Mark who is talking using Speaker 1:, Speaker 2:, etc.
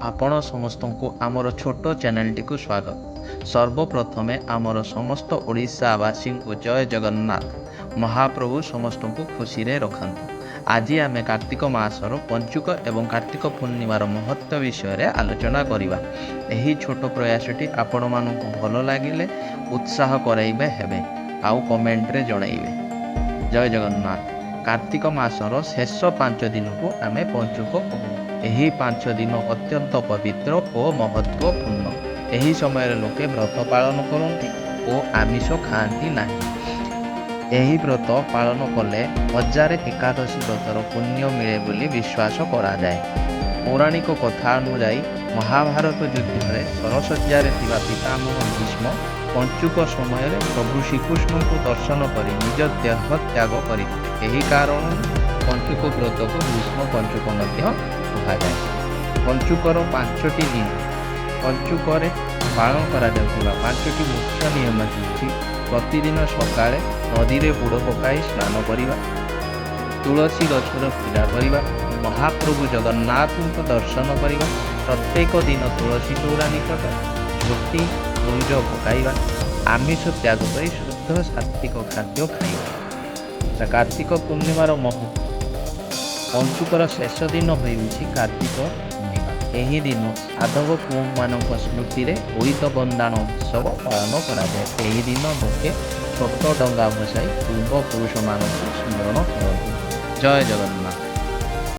Speaker 1: आपण समस्त को आमर छोट चैनल टी स्वागत। सर्वप्रथमे आमर समस्त ओडिशावासी को जय जगन्नाथ। महाप्रभु समस्त को खुशी रे रखंतु। आज आम कार्तिक मासर पंचुक एवं कार्तिक पूर्णिमार महत्व विषय रे आलोचना करिबा। एही छोट प्रयासटी आपण मानक भल लागिले उत्साह कराइबे हेबे आउ कमेंट रे जणाइबे। जय जगन्नाथ। कार्तिक मासर शेष 5 दिन को आम पंचुक कहू। यही 5 दिन अत्यंत पवित्र और महत्वपूर्ण। यही समय लोके व्रत पालन करती और आमिष खाती नहीं। यही व्रत पालन कले 1000 एकादशी व्रतर पुण्य मिले बोली विश्वास करा जाए। पौराणिक कथा अनुଯାयी महाभारत युद्ध में सरसज्जा पितामह भीष्म पंचुक समय प्रभु श्रीकृष्ण को दर्शन कर निज देह त्याग कर कारण पंचुक व्रत को भीष्म पंचुक कहुए। पंचुकर 5टी दिन पंचुक पालन करा 5टी मुख्य नियम होती प्रतिदिन सकाଳେ नदी रे बुड़ पकाई स्नान करवा, तुलसी गछर पूजा करवा, महाप्रभु जगन्नाथ को दर्शन करवा, प्रत्येक दिन तुलसी चौरा निकट झोटी मुंज पकाइवा, आमिष त्याग कर शुद्ध सात्विक खाद्य खाइबा। कार्तिक पूर्णिमार महत्व। पंचुकर शेष दिन होउछि कार्तिक पूर्णिमा। एही दिन साधव पुओ मानक स्मृति रे बोईत बंदाण उत्सव पालन करा जाए। एही दिन लोके छोट डंगा भसाई पूर्व पुरुष मानक स्मरण करती। जय जगन्नाथ।